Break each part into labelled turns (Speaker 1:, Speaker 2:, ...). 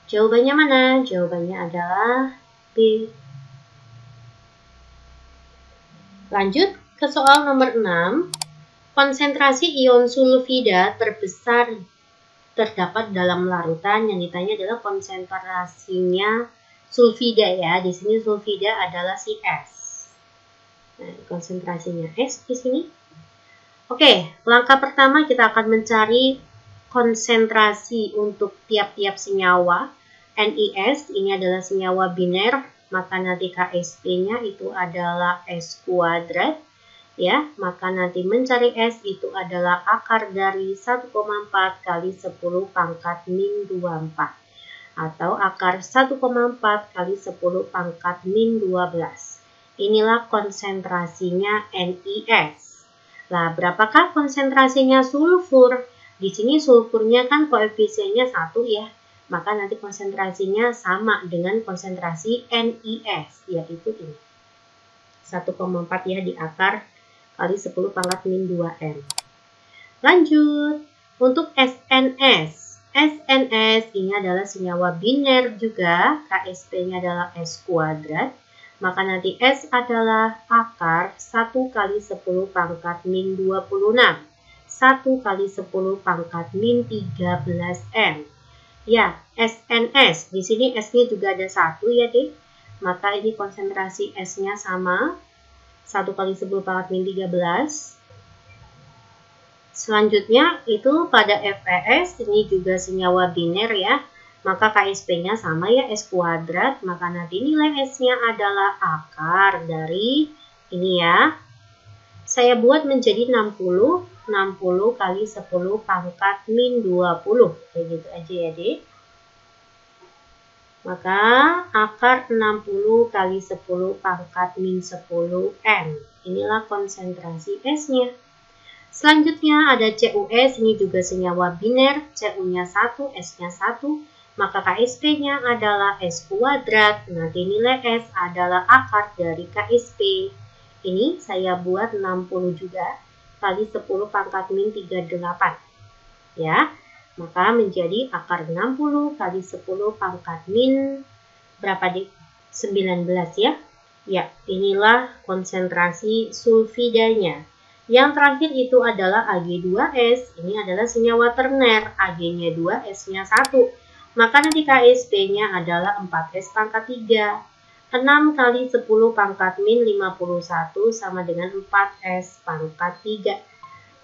Speaker 1: Jawabannya mana? Jawabannya adalah B. Lanjut ke soal nomor 6. Konsentrasi ion sulfida terbesar terdapat dalam larutan. Yang ditanya adalah konsentrasinya sulfida ya. Di sini sulfida adalah si S. Nah, konsentrasinya S di sini. Oke, langkah pertama kita akan mencari konsentrasi untuk tiap-tiap senyawa. NiS ini adalah senyawa biner, maka nanti Ksp-nya itu adalah S kuadrat. Ya, maka nanti mencari S itu adalah akar dari 1,4 kali 10 pangkat min 24 atau akar 1,4 kali 10 pangkat min 12. Inilah konsentrasinya NiS. Lah, berapakah konsentrasinya sulfur? Di sini sulfurnya kan koefisiennya 1 ya. Maka nanti konsentrasinya sama dengan konsentrasi NiS, yaitu ini. 1,4 ya di akar kali 10 pangkat min 2M. Lanjut, untuk SNS. SNS ini adalah senyawa biner juga, Ksp-nya adalah S kuadrat. Maka nanti S adalah akar 1 kali 10 pangkat min 26. 1 kali 10 pangkat min 13M. Ya, SNS. Di sini S-nya juga ada 1 ya, Dek. Maka ini konsentrasi S-nya sama. 1 kali 10 pangkat min 13. Selanjutnya itu pada FeS, ini juga senyawa biner ya. Maka Ksp-nya sama ya, S kuadrat. Maka nanti nilai S-nya adalah akar dari ini ya. Saya buat menjadi 60 kali 10 pangkat min 20. Kayak gitu aja ya, Dek. Maka akar 60 kali 10 pangkat min 10 M. Inilah konsentrasi S-nya. Selanjutnya ada CuS, ini juga senyawa biner. Cu-nya 1, S-nya 1. Maka Ksp-nya adalah S kuadrat. Nanti nilai S adalah akar dari Ksp. Ini saya buat 60 juga kali 10 pangkat min 38. Ya, maka menjadi akar 60 kali 10 pangkat min berapa di 19 ya. Ya, inilah konsentrasi sulfidanya. Yang terakhir itu adalah Ag2S. Ini adalah senyawa terner. Ag-nya 2, S-nya 1. Maka nanti Ksp-nya adalah 4S pangkat 3. 6 kali 10 pangkat min 51 sama dengan 4S pangkat 3.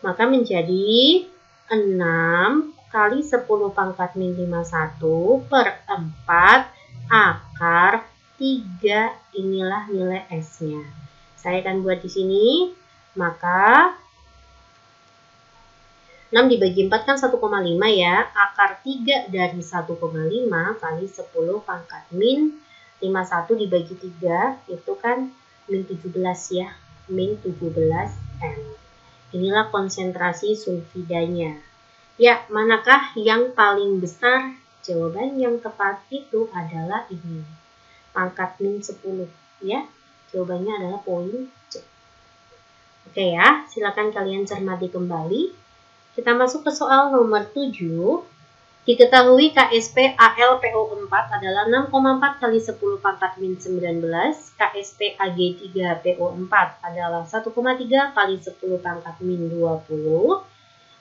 Speaker 1: Maka menjadi 6 kali 10 pangkat min 51 per 4 akar 3. Inilah nilai S-nya. Saya akan buat di sini. Maka 6 dibagi 4 kan 1,5 ya. Akar 3 dari 1,5 kali 10 pangkat min 51 dibagi 3 itu kan min 17 ya. Min 17 M. Inilah konsentrasi sulfidanya. Ya, manakah yang paling besar? Jawaban yang tepat itu adalah ini. Pangkat min 10 ya. Jawabannya adalah poin C. Oke ya, silakan kalian cermati kembali. Kita masuk ke soal nomor 7. Diketahui Ksp AlPO4 adalah 6,4 kali 10 pangkat min 19. Ksp Ag3PO4 adalah 1,3 kali 10 pangkat min 20.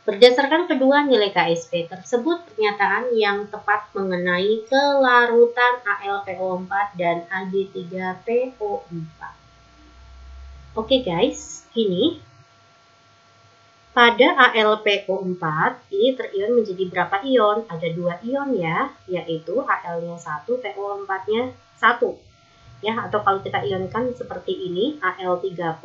Speaker 1: Berdasarkan kedua nilai Ksp tersebut, pernyataan yang tepat mengenai kelarutan AlPO4 dan Ag3PO4. Oke guys, ini pada AlPO4 ini terion menjadi berapa ion? Ada 2 ion ya, yaitu Al-nya 1, PO4-nya 1. Ya, atau kalau kita ionkan seperti ini, Al3+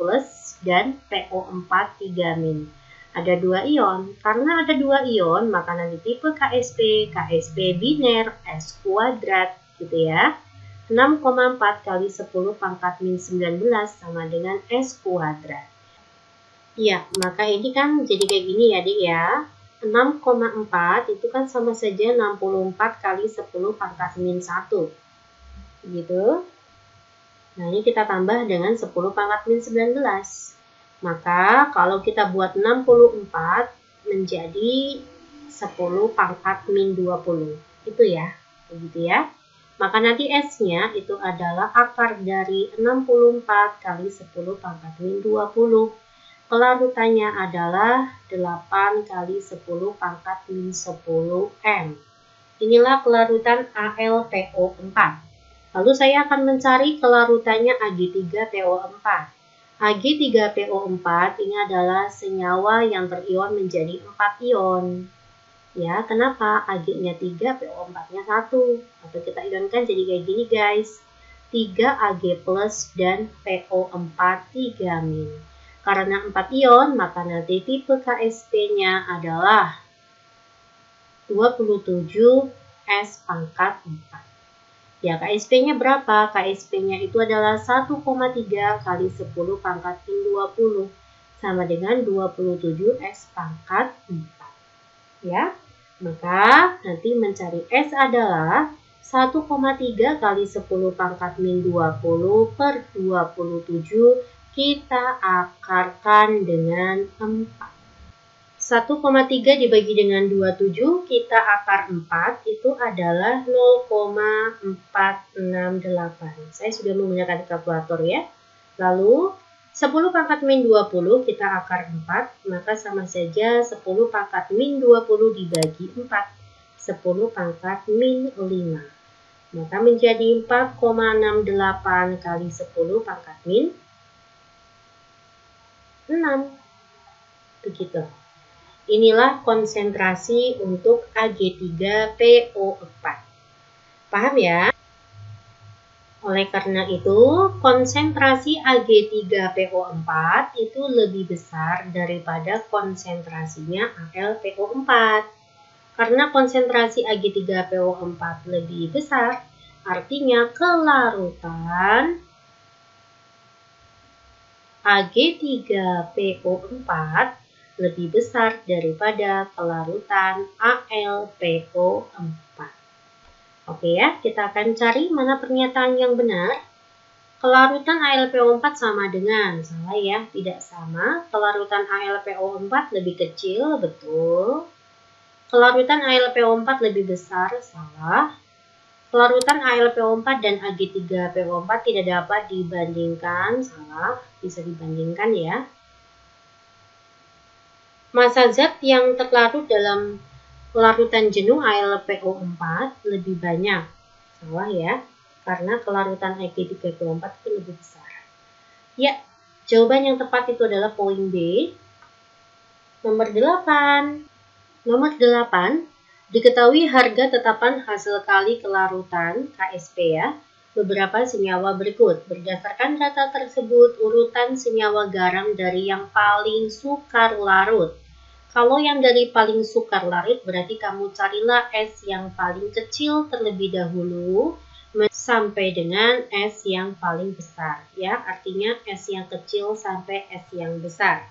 Speaker 1: dan PO4 3-. Ada 2 ion. Karena ada 2 ion, maka nanti tipe Ksp biner S kuadrat gitu ya. 6,4 kali 10 pangkat min 19 sama dengan S kuadrat. Ya, maka ini kan jadi kayak gini ya, Dik ya. 6,4 itu kan sama saja 64 kali 10 pangkat min 1. Gitu. Nah, ini kita tambah dengan 10 pangkat min 19. Maka kalau kita buat 64 menjadi 10 pangkat min 20. Itu ya. begitu ya. Maka nanti S-nya itu adalah akar dari 64 kali 10 pangkat min 20. Kelarutannya adalah 8 kali 10 pangkat min 10 M. Inilah kelarutan AlPO4. Lalu saya akan mencari kelarutannya Ag3PO4. Ag3PO4 ini adalah senyawa yang terion menjadi 4 ion. Ya, kenapa? Ag-nya 3, PO4-nya 1. Atau kita ionkan jadi kayak gini guys. 3 Ag plus dan PO4 3-. Karena 4 ion, maka nanti tipe KSP-nya adalah 27 S pangkat 4. Ya, KSP-nya berapa? KSP-nya itu adalah 1,3 kali 10 pangkat min 20. Sama dengan 27 S pangkat 4. Ya, maka nanti mencari S adalah 1,3 kali 10 pangkat min 20 per 27 kita akarkan dengan 4. 1,3 dibagi dengan 27 kita akar 4 itu adalah 0,468. Saya sudah menggunakan kalkulator ya. Lalu 10 pangkat min 20 kita akar 4, maka sama saja 10 pangkat min 20 dibagi 4. 10 pangkat min 5. Maka menjadi 4,68 kali 10 pangkat min 6. Begitu. Inilah konsentrasi untuk Ag3PO4. Paham ya? Oleh karena itu, konsentrasi Ag3PO4 itu lebih besar daripada konsentrasinya AlPO4. Karena konsentrasi Ag3PO4 lebih besar, artinya kelarutan Ag3PO4 lebih besar daripada kelarutan AlPO4. Oke ya, kita akan cari mana pernyataan yang benar. Kelarutan AlPO4 sama dengan, salah ya, tidak sama. Kelarutan AlPO4 lebih kecil, betul. Kelarutan AlPO4 lebih besar, salah. Kelarutan AlPO4 dan Ag3PO4 tidak dapat dibandingkan, salah. Bisa dibandingkan ya. Massa zat yang terlarut dalam kelarutan jenuh AlPO4 lebih banyak. Salah ya, karena kelarutan Ag3PO4 itu lebih besar. Ya, jawaban yang tepat itu adalah poin B. Nomor 8. Nomor 8, diketahui harga tetapan hasil kali kelarutan KSP ya. Beberapa senyawa berikut. Berdasarkan data tersebut, urutan senyawa garam dari yang paling sukar larut. Kalau yang dari paling sukar larut, berarti kamu carilah S yang paling kecil terlebih dahulu sampai dengan S yang paling besar. Ya, artinya S yang kecil sampai S yang besar.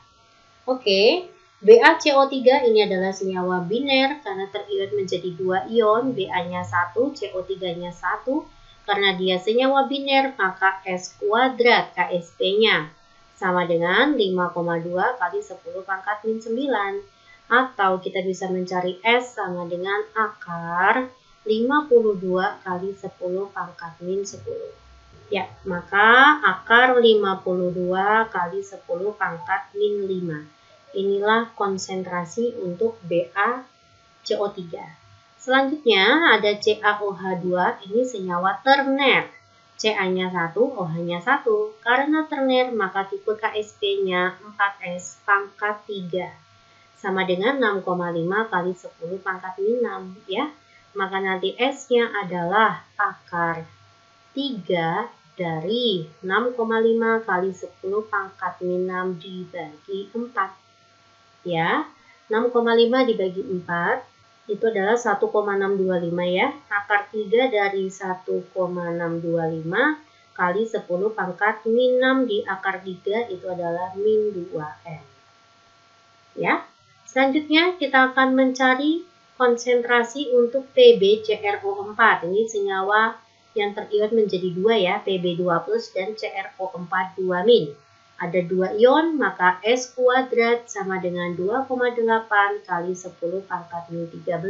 Speaker 1: Oke, BaCO3 ini adalah senyawa biner karena terion menjadi 2 ion, Ba-nya 1, CO3-nya 1. Karena dia senyawa biner, maka S kuadrat KSP-nya sama dengan 5,2 kali 10 pangkat min 9. Atau kita bisa mencari S sama dengan akar 52 kali 10 pangkat min 10. Ya, maka akar 52 kali 10 pangkat min 5. Inilah konsentrasi untuk BaCO3. Selanjutnya ada CaOH2, ini senyawa terner. Ca-nya 1, OH-nya 1. Karena terner, maka tipe KSP-nya 4S pangkat 3. Sama dengan 6,5 kali 10 pangkat min 6. Ya. Maka nanti S-nya adalah akar 3 dari 6,5 kali 10 pangkat min 6 dibagi 4. Ya, 6,5 dibagi 4. Itu adalah 1,625 ya. Akar 3 dari 1,625 kali 10 pangkat min 6 di akar 3 itu adalah min 2N. Ya. Selanjutnya kita akan mencari konsentrasi untuk PbCrO4. Ini senyawa yang terion menjadi 2 ya, Pb2+ dan CrO4 2-. Ada 2 ion, maka S kuadrat sama dengan 2,8 kali 10 pangkat min 13.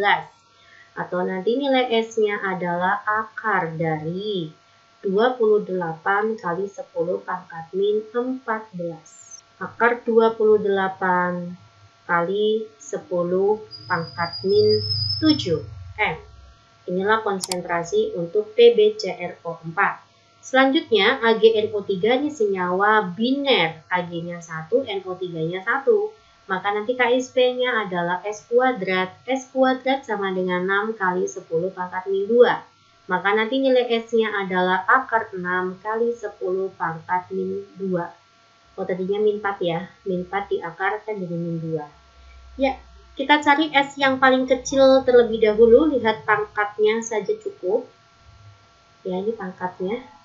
Speaker 1: Atau nanti nilai S-nya adalah akar dari 28 kali 10 pangkat min 14. Akar 28 kali 10 pangkat min 7 M. Inilah konsentrasi untuk PbCrO4. Selanjutnya AgNO3 ini senyawa biner, Ag-nya 1, NO3-nya 1. Maka nanti KSP-nya adalah S kuadrat. S kuadrat sama dengan 6 kali 10 pangkat min 2. Maka nanti nilai S-nya adalah akar 6 kali 10 pangkat min 2. Oh, tadinya min 4 ya. Min 4 diakarkan dengan min 2. Ya, kita cari S yang paling kecil terlebih dahulu. Lihat pangkatnya saja cukup. Ya, ini pangkatnya.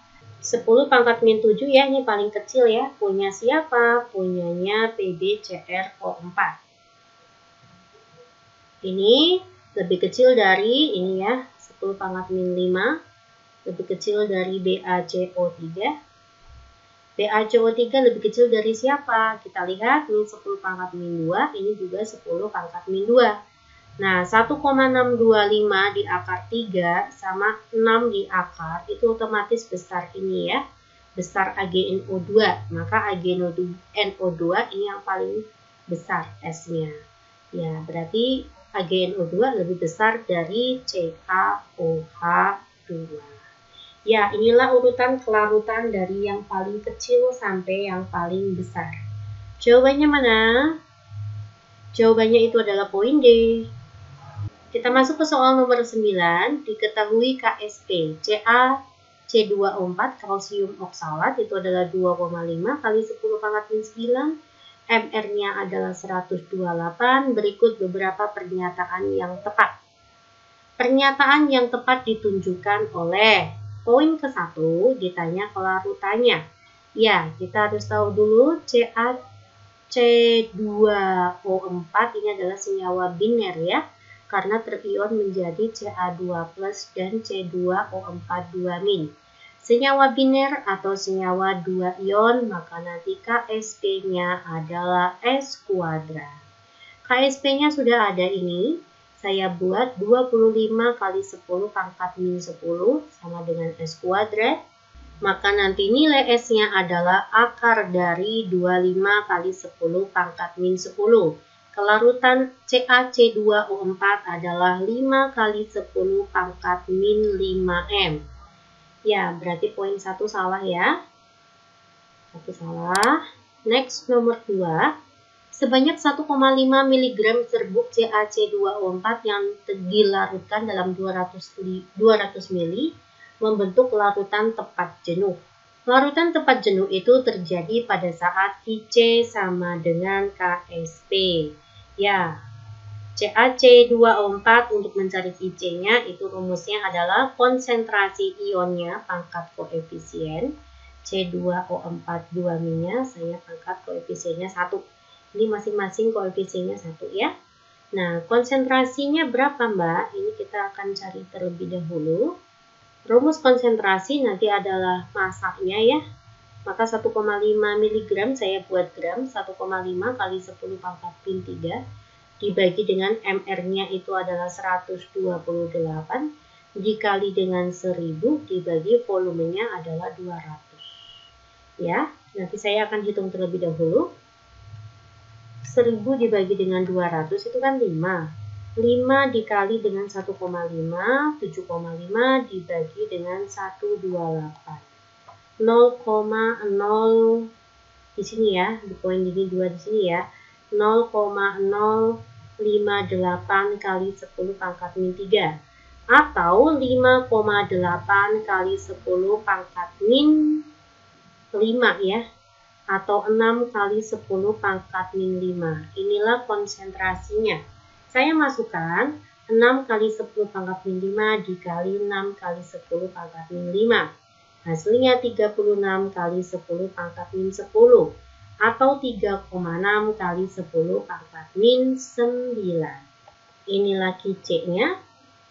Speaker 1: 10 pangkat min 7 ya, ini paling kecil ya. Punya siapa? Punyanya PbCrO4. Ini lebih kecil dari ini ya, 10 pangkat min 5. Lebih kecil dari BaCO3. BaCO3 lebih kecil dari siapa? Kita lihat, ini 10 pangkat min 2, ini juga 10 pangkat min 2. Nah, 1,625 di akar 3 sama 6 di akar, itu otomatis besar ini ya. Besar AgNO2, maka AgNO2 ini yang paling besar S-nya. Ya, berarti AgNO2 lebih besar dari CaOH2. Ya, inilah urutan kelarutan dari yang paling kecil sampai yang paling besar. Jawabannya mana? Jawabannya itu adalah poin D. Kita masuk ke soal nomor 9. Diketahui KSP CaC2O4 kalsium oksalat itu adalah 2,5 kali 10 pangkat min 9. MR-nya adalah 128. Berikut beberapa pernyataan yang tepat. Pernyataan yang tepat ditunjukkan oleh poin ke-1 ditanya kelarutannya. Ya, kita harus tahu dulu CaC2O4 ini adalah senyawa biner ya. Karena terion menjadi Ca2+ dan C2O4-2-. Senyawa biner atau senyawa 2 ion, maka nanti KSP-nya adalah S kuadrat. KSP-nya sudah ada ini. Saya buat 25 kali 10 pangkat min 10 sama dengan S kuadrat. Maka nanti nilai S-nya adalah akar dari 25 kali 10 pangkat min 10. Kelarutan CaC2O4 adalah 5 kali 10 pangkat min 5M. Ya, berarti poin 1 salah ya. 1 salah. Next, nomor 2. Sebanyak 1,5 mg serbuk CaC2O4 yang dilarutkan dalam 200 ml membentuk larutan tepat jenuh. Larutan tepat jenuh itu terjadi pada saat Qc sama dengan KSP. Ya, CaC2O4 untuk mencari Qc-nya itu rumusnya adalah konsentrasi ionnya pangkat koefisien. C2O4 2-nya saya pangkat koefisiennya 1. Ini masing-masing koefisiennya 1 ya. Nah, konsentrasinya berapa Mbak? Ini kita akan cari terlebih dahulu. Rumus konsentrasi nanti adalah masanya ya. Maka 1,5 mg saya buat gram, 1,5 kali 10 pangkat min 3 dibagi dengan MR-nya itu adalah 128 dikali dengan 1000 dibagi volumenya adalah 200. Ya, nanti saya akan hitung terlebih dahulu. 1000 dibagi dengan 200 itu kan 5. 5 dikali dengan 1,5, 7,5 dibagi dengan 128. 0,0 di sini ya, di poin ini 2 di sini ya. 0,058 kali 10 pangkat min 3 atau 5,8 kali 10 pangkat min 5 ya, atau 6 kali 10 pangkat min 5. Inilah konsentrasinya. Saya masukkan 6 kali 10 pangkat min 5 dikali 6 kali 10 pangkat min 5. Hasilnya 36 kali 10 pangkat min 10 atau 3,6 kali 10 pangkat min 9. Inilah Qc-nya.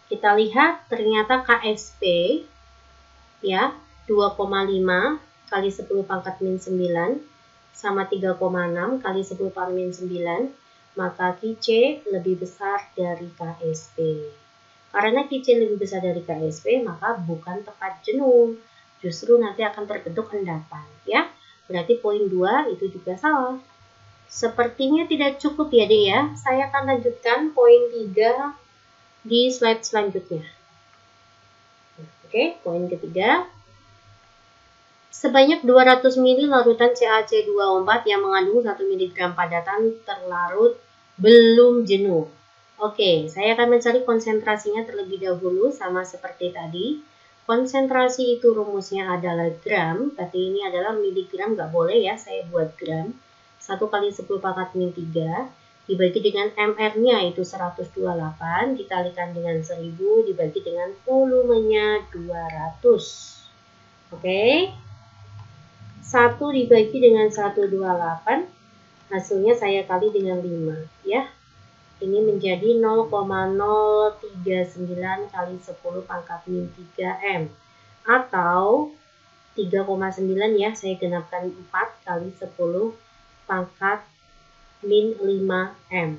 Speaker 1: Kita lihat ternyata KSP ya 2,5 kali 10 pangkat min 9 sama 3,6 kali 10 pangkat min 9. Maka Qc lebih besar dari KSP. Karena Qc lebih besar dari Ksp, maka bukan tepat jenuh. Justru nanti akan terbentuk endapan, ya. Berarti poin 2 itu juga salah. Sepertinya tidak cukup ya, Dek ya. Saya akan lanjutkan poin 3 di slide selanjutnya. Oke, poin ketiga. Sebanyak 200 ml larutan CaC2O4 yang mengandung 1 mg padatan terlarut belum jenuh. Oke, saya akan mencari konsentrasinya terlebih dahulu sama seperti tadi. Konsentrasi itu rumusnya adalah gram, berarti ini adalah miligram, nggak boleh ya saya buat gram. 1 kali 10 pangkat min 3 dibagi dengan mR-nya itu 128 dikalikan dengan 1000 dibagi dengan volumenya 200. Oke. 1 dibagi dengan 128 hasilnya saya kali dengan 5 ya. Ini menjadi 0,039 kali 10 pangkat min 3 M atau 3,9 ya, saya genapkan 4 kali 10 pangkat min 5 M.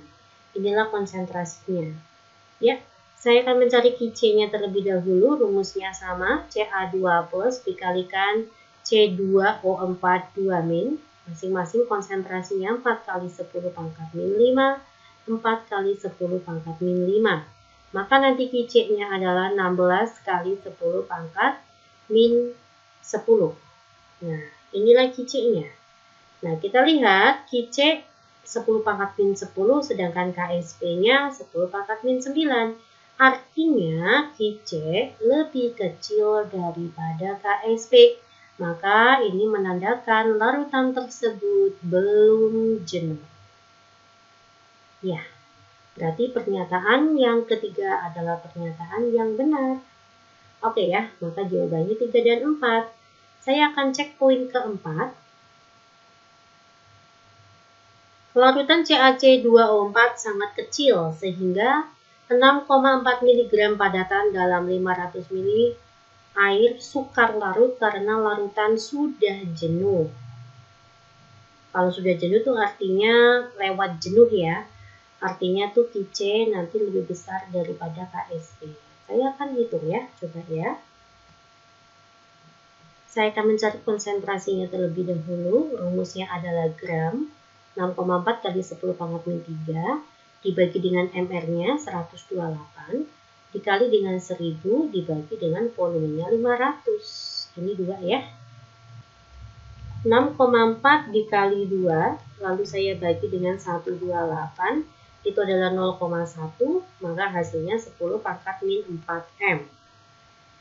Speaker 1: Inilah konsentrasinya ya. Saya akan mencari Qc-nya terlebih dahulu. Rumusnya sama, Ca2 plus dikalikan C2O4 2-, masing-masing konsentrasinya 4 kali 10 pangkat min 5 4 kali 10 pangkat min 5. Maka nanti Qc-nya adalah 16 kali 10 pangkat min 10. Nah, inilah Qc-nya. Nah, kita lihat Qc 10 pangkat min 10, sedangkan Ksp-nya 10 pangkat min 9. Artinya Qc lebih kecil daripada Ksp. Maka ini menandakan larutan tersebut belum jenuh. Ya, berarti pernyataan yang ketiga adalah pernyataan yang benar. Oke ya, maka jawabannya 3 dan 4. Saya akan cek poin keempat. Larutan CaC2O4 sangat kecil sehingga 6,4 mg padatan dalam 500 ml air sukar larut karena larutan sudah jenuh. Kalau sudah jenuh itu artinya lewat jenuh ya. Artinya tuh Qc nanti lebih besar daripada Ksp. Saya akan hitung ya, coba ya. Saya akan mencari konsentrasinya terlebih dahulu. Rumusnya adalah gram. 6,4 kali 10 pangkat min 3 dibagi dengan mR-nya 128 dikali dengan 1000 dibagi dengan volumenya 500. Ini 2 ya. 6,4 dikali 2 lalu saya bagi dengan 128 itu adalah 0,1, maka hasilnya 10 pangkat min 4M.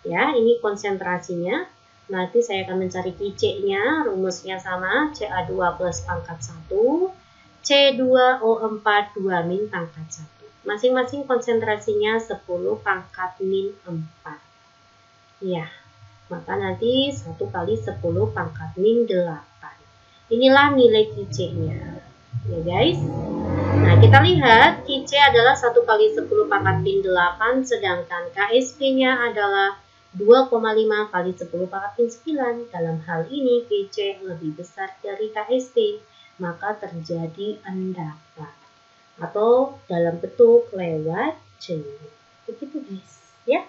Speaker 1: Ya, ini konsentrasinya. Nanti saya akan mencari Qc-nya, rumusnya sama, Ca2 plus pangkat 1, C2O4 2- pangkat 1. Masing-masing konsentrasinya 10 pangkat min 4. Ya, maka nanti 1 kali 10 pangkat min 8. Inilah nilai Qc-nya. Ya guys. Nah, kita lihat Qc adalah 1 kali 10 pangkat min 8, sedangkan Ksp-nya adalah 2,5 kali 10 pangkat min 9. Dalam hal ini Qc lebih besar dari Ksp, maka terjadi endapan atau dalam bentuk lewat jenuh. Begitu guys, ya.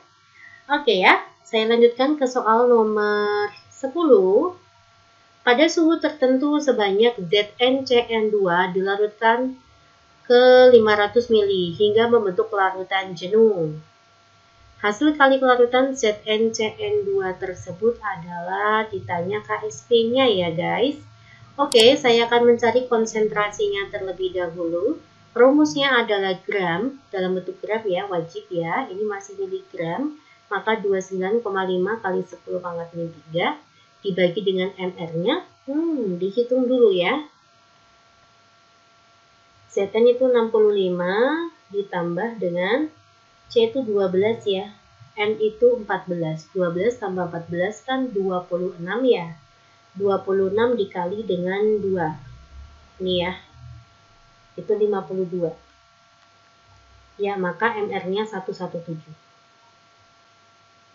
Speaker 1: Oke ya, saya lanjutkan ke soal nomor 10. Pada suhu tertentu sebanyak ZnCN2 dilarutkan ke 500 ml hingga membentuk larutan jenuh. Hasil kali larutan ZnCN2 tersebut adalah ditanya Ksp-nya ya guys. Oke, saya akan mencari konsentrasinya terlebih dahulu. Rumusnya adalah gram, dalam bentuk gram ya, wajib ya. Ini masih miligram, maka 29,5 kali 10 pangkat min 3 dibagi dengan mR-nya. Dihitung dulu ya. Zn itu 65 ditambah dengan C itu 12 ya. N itu 14. 12 tambah 14 kan 26 ya. 26 dikali dengan 2. Ini ya. Itu 52. Ya, maka mR-nya 117.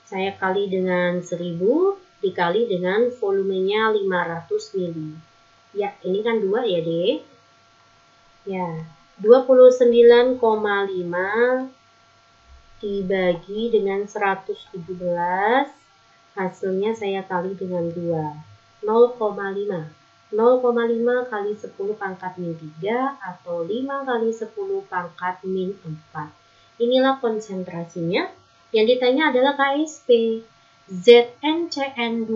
Speaker 1: Saya kali dengan 1000 dikali dengan volumenya 500 ml. Ya, ini kan 2 ya, Dek. Ya, 29,5 dibagi dengan 117, hasilnya saya kali dengan 2, 0,5. 0,5 kali 10 pangkat min 3 atau 5 kali 10 pangkat min 4. Inilah konsentrasinya. Yang ditanya adalah KSP. ZnCN2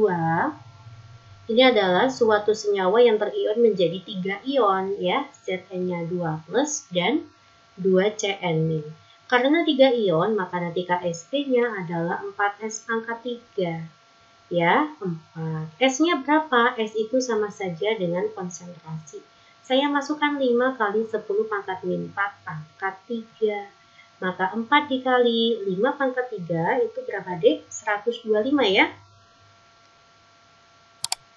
Speaker 1: ini adalah suatu senyawa yang terion menjadi 3 ion ya. Zn-nya 2 plus dan 2 Cn-. Karena 3 ion, maka nanti KSP-nya adalah 4S pangkat 3. Ya, 4. S-nya berapa? S itu sama saja dengan konsentrasi. Saya masukkan 5 kali 10 pangkat min 4 pangkat 3. Maka 4 dikali 5 pangkat 3 itu berapa, Dek? 125 ya?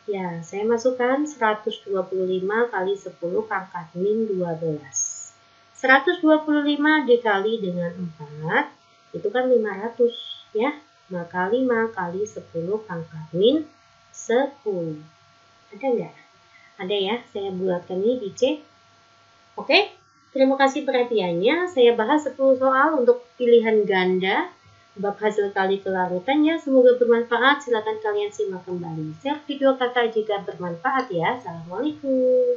Speaker 1: Ya, saya masukkan 125 kali 10 pangkat min 12. 125 dikali dengan 4, itu kan 500 ya. Maka 5 kali 10 pangkat min 10. Ada nggak? Ada ya, saya buatkan ini di C. Oke, terima kasih perhatiannya. Saya bahas 10 soal untuk pilihan ganda. Bab hasil kali kelarutannya semoga bermanfaat. Silakan kalian simak kembali. Share video kakak jika bermanfaat ya. Assalamualaikum.